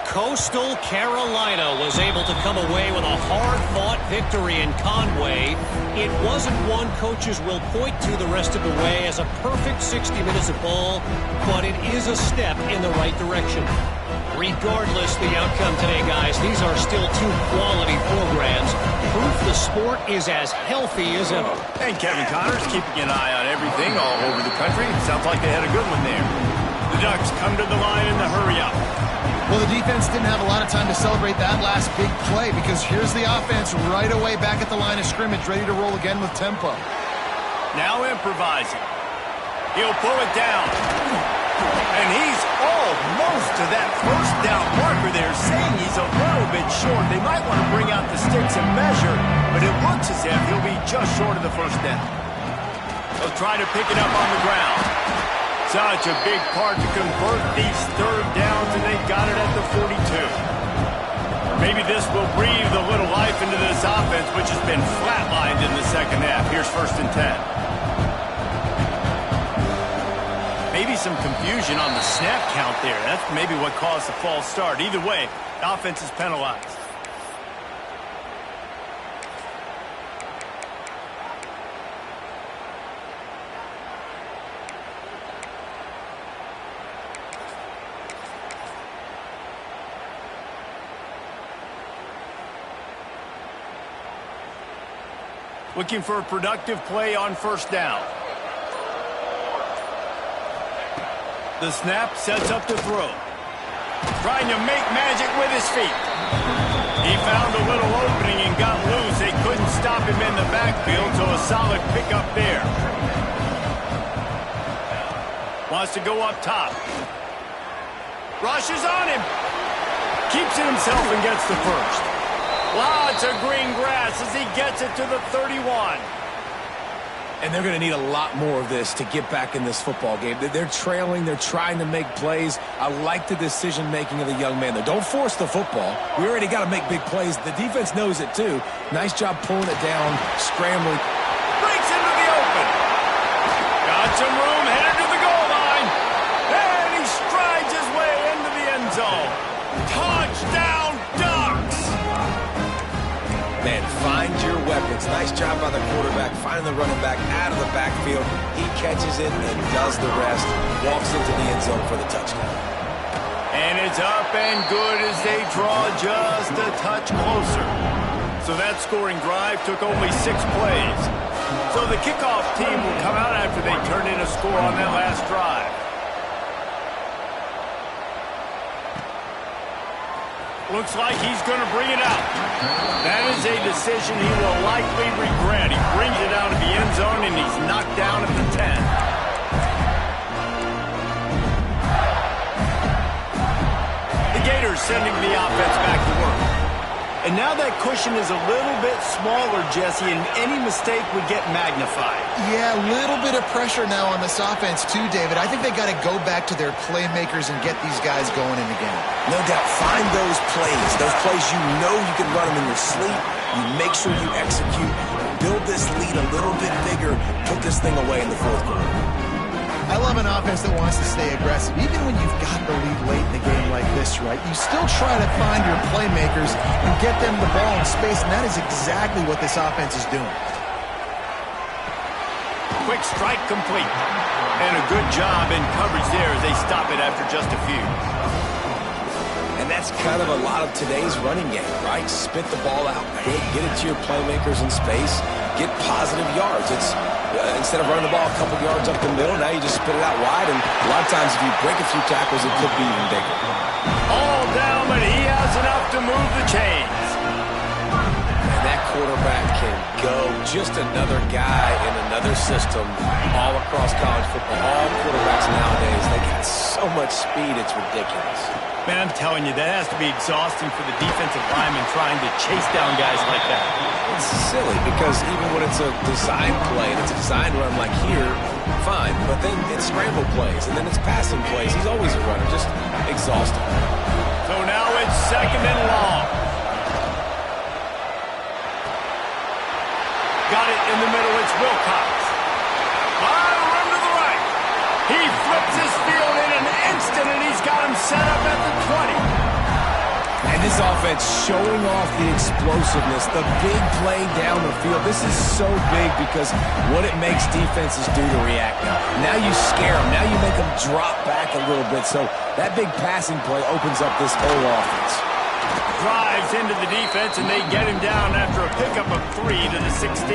Coastal Carolina was able to come away with a hard-fought victory in Conway. It wasn't one coaches will point to the rest of the way as a perfect 60 minutes of ball, but it is a step in the right direction. Regardless the outcome today, guys, these are still 2 quality programs. Proof the sport is as healthy as ever. And Kevin Connors keeping an eye on everything all over the country. Sounds like they had a good one there. The Ducks come to the line in the hurry-up. Well, the defense didn't have a lot of time to celebrate that last big play because here's the offense right away back at the line of scrimmage, ready to roll again with tempo. Now improvising. He'll pull it down. And he's almost to that first down marker there, saying he's a little bit short. They might want to bring out the sticks and measure, but it looks as if he'll be just short of the first down. They'll try to pick it up on the ground. Such a big part to convert these third downs, and they got it at the 42. Maybe this will breathe a little life into this offense, which has been flatlined in the second half. Here's 1st and 10. Maybe some confusion on the snap count there. That's maybe what caused the false start. Either way, the offense is penalized. Looking for a productive play on first down. The snap sets up the throw. Trying to make magic with his feet. He found a little opening and got loose. They couldn't stop him in the backfield, so a solid pickup there. Wants to go up top. Rushes on him. Keeps it himself and gets the first. Lots of green grass as he gets it to the 31. And they're going to need a lot more of this to get back in this football game. They're trailing. They're trying to make plays. I like the decision-making of the young man, though. Don't force the football. We already got to make big plays. The defense knows it, too. Nice job pulling it down, scrambling. Breaks into the open. Got some room, headed to the goal line. And he strides his way into the end zone. Touchdown, Ducks! Man, find your weapons. Nice job by the quarterback, finding the running back out of the backfield. He catches it and does the rest. Walks into the end zone for the touchdown. And it's up and good as they draw just a touch closer. So that scoring drive took only 6 plays. So the kickoff team will come out after they turn in a score on that last drive. Looks like he's going to bring it out. That is a decision he will likely regret. He brings it out of the end zone, and he's knocked down at the 10. The Gators sending the offense back to work. And now that cushion is a little bit smaller, Jesse, and any mistake would get magnified. Yeah, a little bit of pressure now on this offense too, David. I think they got to go back to their playmakers and get these guys going in the game. No doubt. Find those plays you know you can run them in your sleep. You make sure you execute. Build this lead a little bit bigger. Put this thing away in the fourth quarter. I love an offense that wants to stay aggressive. Even when you've got the lead late in the game like this, right, you still try to find your playmakers and get them the ball in space, and that is exactly what this offense is doing. Quick strike complete. And a good job in coverage there as they stop it after just a few. And that's kind of a lot of today's running game, right? Spit the ball out quick, get it to your playmakers in space, get positive yards. It's instead of running the ball a couple yards up the middle, now you just spit it out wide, and a lot of times if you break a few tackles, it could be even bigger. All down, but he has enough to move the chains. And that quarterback can go. Just another guy in another system all across college football. All quarterbacks nowadays, they got so much speed, it's ridiculous. Man, I'm telling you, that has to be exhausting for the defensive lineman trying to chase down guys like that. It's silly because even when it's a design play and it's a design run like here, fine. But then it's scramble plays and then it's passing plays. He's always a runner, just exhausting. So now it's 2nd and long. Got it in the middle, it's Wilcox. Run to the right. He flips his field in an instant, and he's got him set up at the 20. And this offense showing off the explosiveness, the big play down the field. This is so big because what it makes defenses do to react now. Now you scare them. Now you make them drop back a little bit. So that big passing play opens up this whole offense. Drives into the defense, and they get him down after a pickup of 3 to the 16.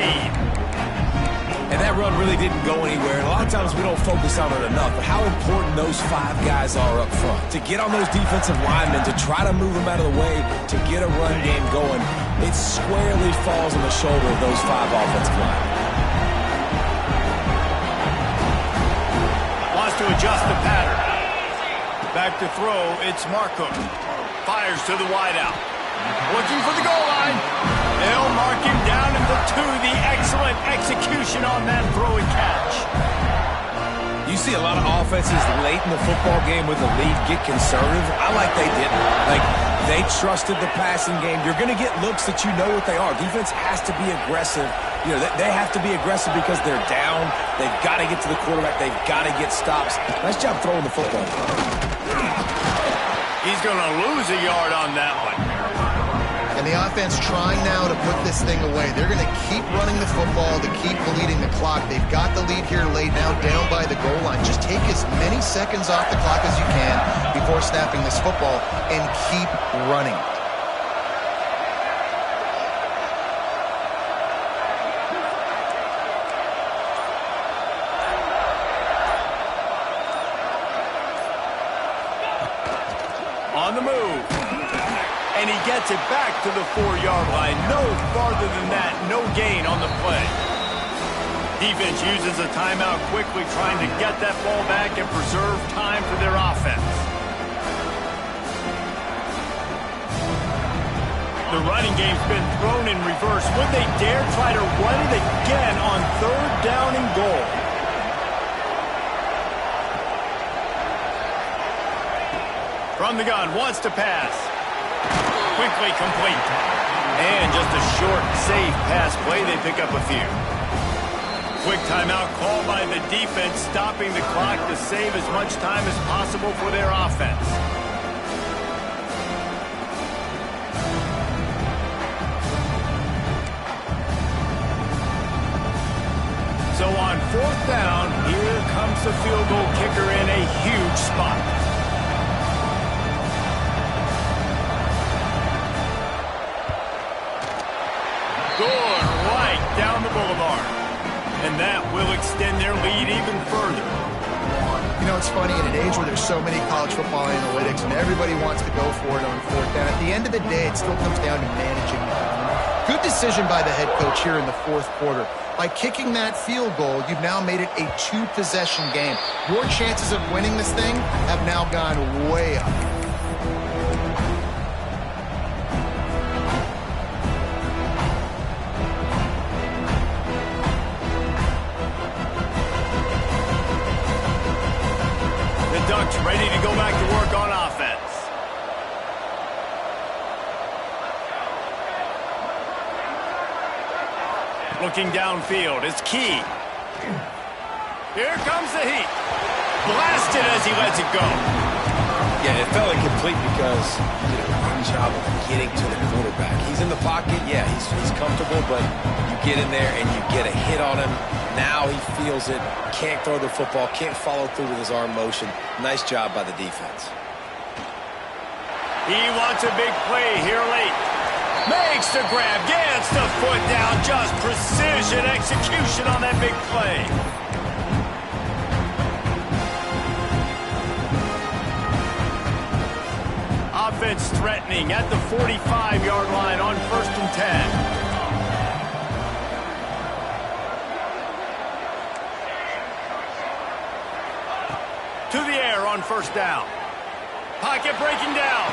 And that run really didn't go anywhere. And a lot of times we don't focus on it enough, but how important those 5 guys are up front. To get on those defensive linemen, to try to move them out of the way, to get a run game going, it squarely falls on the shoulder of those 5 offensive linemen. Wants to adjust the pattern. Back to throw, it's Markham. Fires to the wideout. Looking for the goal line. They'll mark him down at the 2. The excellent execution on that throw and catch. You see a lot of offenses late in the football game with the lead get conservative. I like they didn't. Like, they trusted the passing game. You're going to get looks that you know what they are. Defense has to be aggressive. You know, they have to be aggressive because they're down. They've got to get to the quarterback. They've got to get stops. Nice job throwing the football. He's going to lose a yard on that one. And the offense trying now to put this thing away. They're going to keep running the football to keep bleeding the clock. They've got the lead here late now down by the goal line. Just take as many seconds off the clock as you can before snapping this football and keep running it. the move. And he gets it back to the 4-yard line. No farther than that, no gain on the play. Defense uses a timeout quickly, trying to get that ball back and preserve time for their offense. The running game's been thrown in reverse. Would they dare try to run it again on 3rd down and goal? From the gun, wants to pass. Quickly complete. And just a short, safe pass play. They pick up a few. Quick timeout called by the defense, stopping the clock to save as much time as possible for their offense. So on 4th down, here comes the field goal kicker in a huge spot. Good, right down the boulevard. And that will extend their lead even further. You know, it's funny, in an age where there's so many college football analytics and everybody wants to go for it on 4th down, at the end of the day, it still comes down to managing the game. Good decision by the head coach here in the 4th quarter. By kicking that field goal, you've now made it a 2-possession game. Your chances of winning this thing have now gone way up. The Ducks ready to go back to work on offense. Looking downfield, it's Key. Here comes the heat. Blasted as he lets it go. Yeah, it felt incomplete because he did a great job of getting to the quarterback. He's in the pocket, yeah, he's comfortable, but you get in there and you get a hit on him. Now he feels it, can't throw the football, can't follow through with his arm motion. Nice job by the defense. He wants a big play here late. Makes the grab, gets the foot down, just precision execution on that big play. Offense threatening at the 45-yard line on 1st and 10. To the air on 1st down. Pocket breaking down.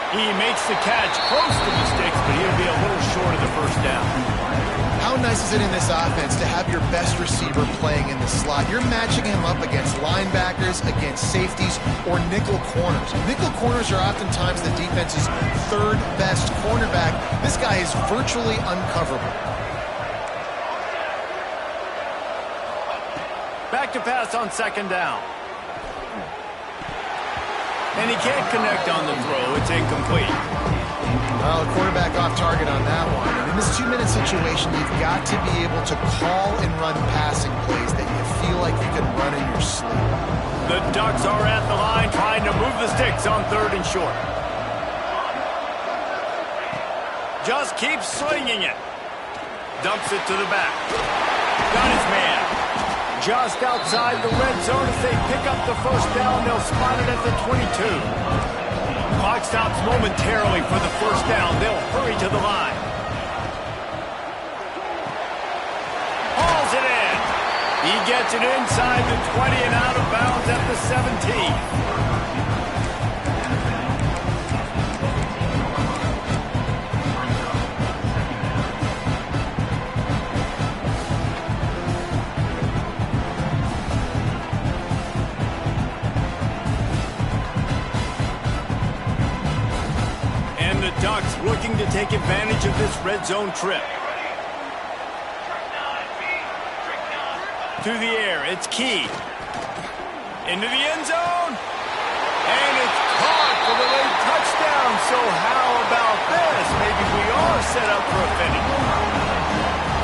He makes the catch close to the sticks, but he'll be a little short of the 1st down. How nice is it in this offense to have your best receiver playing in the slot? You're matching him up against linebackers, against safeties, or nickel corners. Nickel corners are oftentimes the defense's 3rd best cornerback. This guy is virtually uncoverable. Back to pass on 2nd down. And he can't connect on the throw. It's incomplete. Well, the quarterback off target on that one. And in this 2-minute situation, you've got to be able to call and run passing plays that you feel like you can run in your sleep. The Ducks are at the line trying to move the sticks on 3rd and short. Just keeps swinging it. Dumps it to the back. Got his man. Just outside the red zone as they pick up the 1st down. They'll spot it at the 22. Clock stops momentarily for the 1st down. They'll hurry to the line. Hauls it in. He gets it inside the 20 and out of bounds at the 17. Ducks looking to take advantage of this red zone trip. To the air, it's Key. Into the end zone. And it's caught for the late touchdown. So how about this? Maybe we are set up for a finish.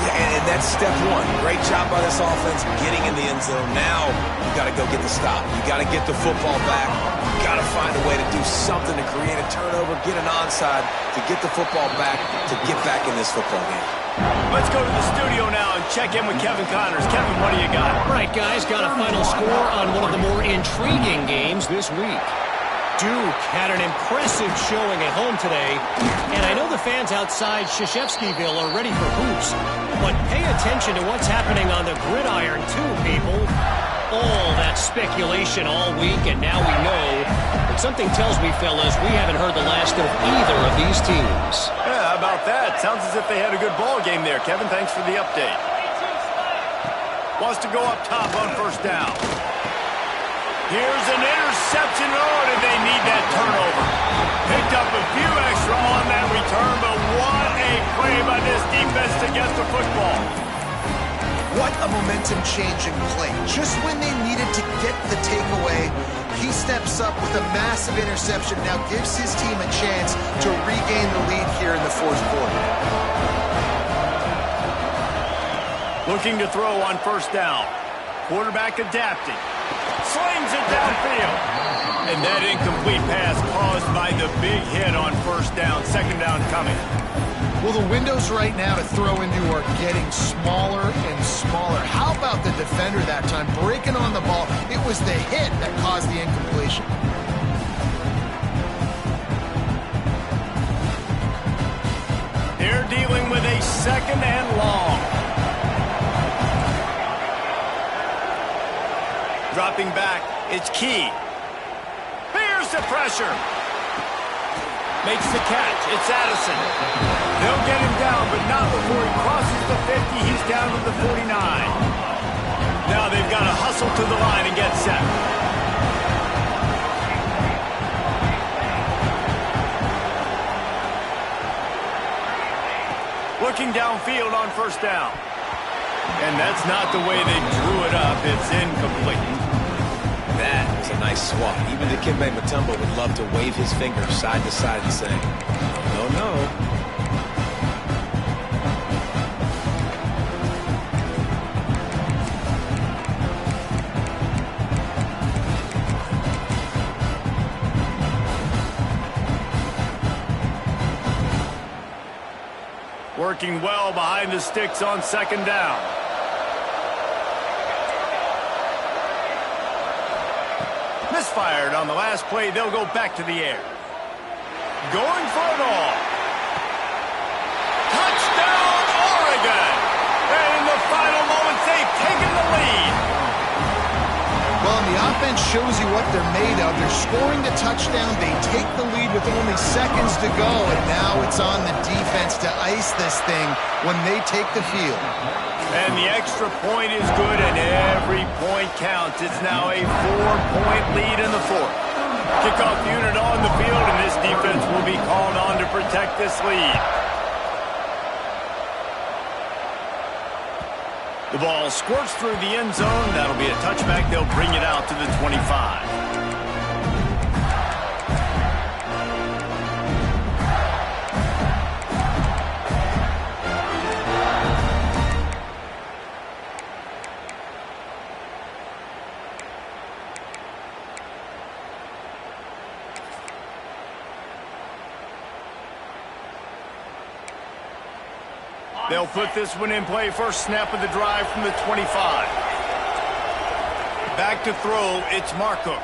Yeah, and that's step 1. Great job by this offense getting in the end zone. Now you got to go get the stop. You got to get the football back. You got to find a way to do something to create a turnover, get an onside, to get the football back, to get back in this football game. Let's go to the studio now and check in with Kevin Connors. Kevin, what do you got? All right, guys, got a final score on one of the more intriguing games this week. Duke had an impressive showing at home today, and I know the fans outside Krzyzewskiville are ready for hoops, but pay attention to what's happening on the gridiron too, people. All that speculation all week, and now we know. But something tells me, fellas, we haven't heard the last of either of these teams. Yeah, how about that? Sounds as if they had a good ball game there. Kevin, thanks for the update. Wants to go up top on first down. Here's an interception. Oh, did they need that turnover? Picked up a few extra on that return, but what a play by this defense to get the football. What a momentum-changing play. Just when they needed to get the takeaway, he steps up with a massive interception, now gives his team a chance to regain the lead here in the fourth quarter. Looking to throw on first down. Quarterback adapting. Slings it downfield. And that incomplete pass caused by the big hit on first down. Second down coming. Well, the windows right now to throw into are getting smaller and smaller. How about the defender that time breaking on the ball? It was the hit that caused the incompletion. They're dealing with a second and long. Dropping back, it's Key. Here's the pressure. Makes the catch. It's Addison. They'll get him down, but not before he crosses the 50. He's down to the 49. Now they've got to hustle to the line and get set. Looking downfield on first down. And that's not the way they drew it up. It's incomplete. That was a nice swat. Even Dikembe Mutombo would love to wave his finger side to side and say, no, no. Working well behind the sticks on second down. Misfired on the last play. They'll go back to the air. Going for it all. Touchdown, Oregon! And in the final moments, they've taken the lead. Well, and the offense shows you what they're made of. They're scoring the touchdown. They take the lead with only seconds to go, and now it's on the defense to ice this thing when they take the field. And the extra point is good, and every point counts. It's now a 4-point lead in the fourth. Kickoff unit on the field, and this defense will be called on to protect this lead. The ball squirts through the end zone. That'll be a touchback. They'll bring it out to the 25. They'll put this one in play. First snap of the drive from the 25. Back to throw. It's Marcook.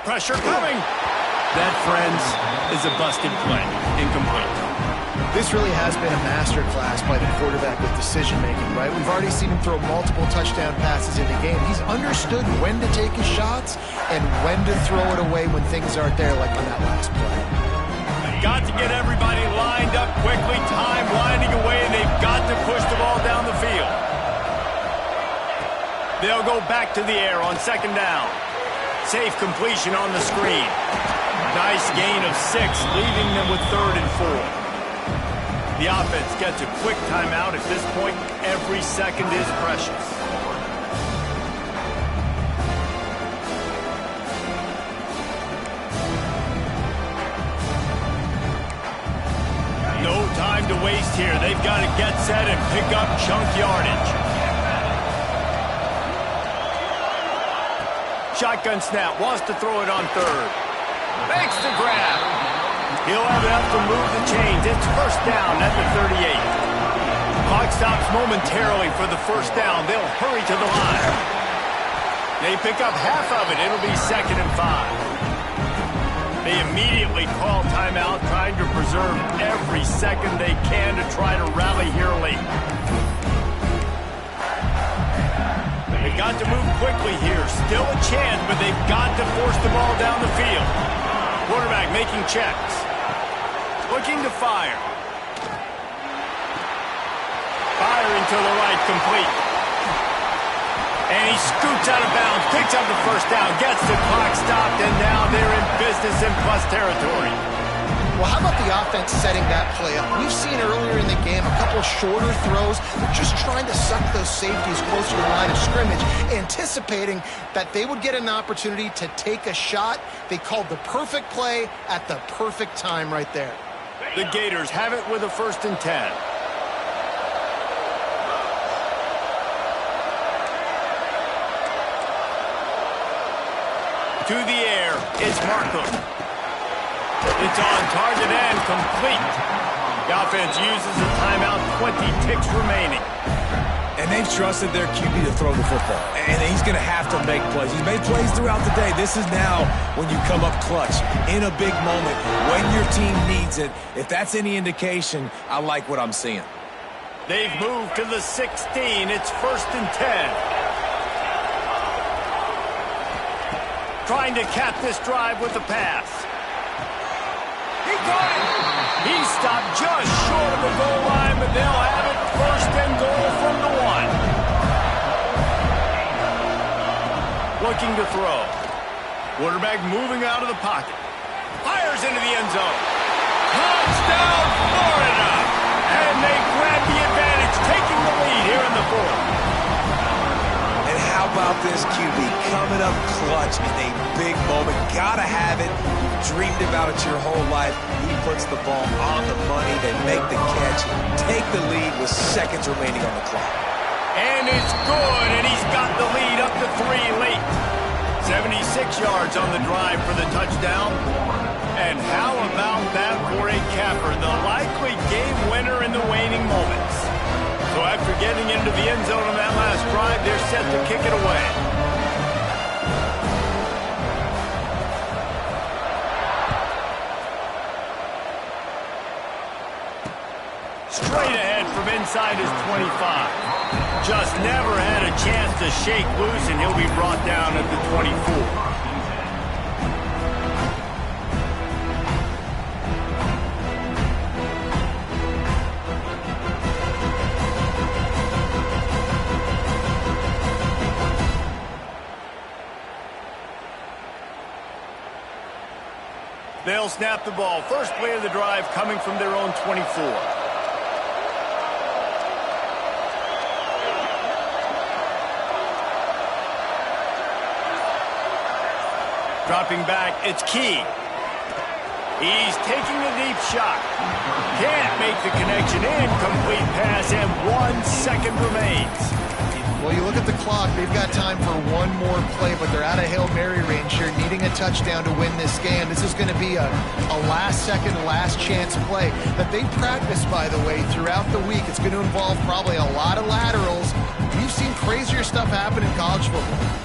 Pressure coming. That, friends, is a busted play. Incomplete. This really has been a masterclass by the quarterback with decision-making, right? We've already seen him throw multiple touchdown passes in the game. He's understood when to take his shots and when to throw it away when things aren't there, like on that last play. Got to get everybody lined up quickly. Time winding away, and they've got to push the ball down the field. They'll go back to the air on second down. Safe completion on the screen. Nice gain of 6, leaving them with third and 4. The offense gets a quick timeout. At this point, every second is precious. No time to waste here. They've got to get set and pick up chunk yardage. Shotgun snap. Wants to throw it on third. Makes the grab. He'll have enough to move the chains. It's first down at the 38. Clock stops momentarily for the first down. They'll hurry to the line. They pick up half of it. It'll be second and 5. They immediately call timeout, trying to preserve every second they can to try to rally here late. They've got to move quickly here. Still a chance, but they've got to force the ball down the field. Quarterback making checks. Looking to fire. Firing to the right, complete. And he scoots out of bounds, picks up the first down, gets the clock stopped, and now they're in business in plus territory. Well, how about the offense setting that play up? We've seen earlier in the game a couple shorter throws. They're just trying to suck those safeties closer to the line of scrimmage, anticipating that they would get an opportunity to take a shot. They called the perfect play at the perfect time right there. The Gators have it with a 1st and 10. To the air, it's Markham. It's on target and complete. The offense uses a timeout, 20 ticks remaining. And they've trusted their QB to throw the football. And he's going to have to make plays. He's made plays throughout the day. This is now when you come up clutch in a big moment when your team needs it. If that's any indication, I like what I'm seeing. They've moved to the 16. It's 1st and 10. Trying to cap this drive with the pass. He got it! He stopped just short of the goal line, but they'll have it 1st and goal from the 1. Looking to throw. Quarterback moving out of the pocket. Fires into the end zone. Touchdown, Florida! And they grab the advantage, taking the lead here in the 4th. And how about this QB coming up clutch in a big moment? Gotta have it. Dreamed about it your whole life. He puts the ball on the money. They make the catch. Take the lead with seconds remaining on the clock. And it's good, and he's got the lead up to 3 late. 76 yards on the drive for the touchdown. And how about that for a capper? The likely game winner in the waning moments. So after getting into the end zone on that last drive, they're set to kick it away. Straight ahead from inside his 25. Just never had a chance to shake loose, and he'll be brought down at the 24. They'll snap the ball. First play of the drive coming from their own 24. Dropping back, it's Key. He's taking a deep shot. Can't make the connection. Incomplete pass, and 1 second remains. Well, you look at the clock, they've got time for one more play, but they're out of Hail Mary range here, needing a touchdown to win this game. This is going to be a last-second, last-chance play that they practice, by the way, throughout the week. It's going to involve probably a lot of laterals. We've seen crazier stuff happen in college football.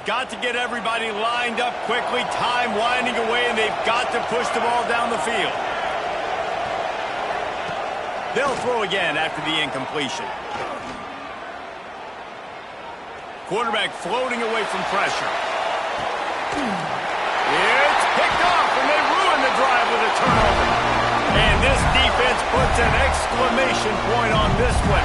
Got to get everybody lined up quickly, time winding away, and they've got to push the ball down the field. They'll throw again after the incompletion. Quarterback floating away from pressure. It's picked off, and they ruin the drive with a turnover. And this defense puts an exclamation point on this one.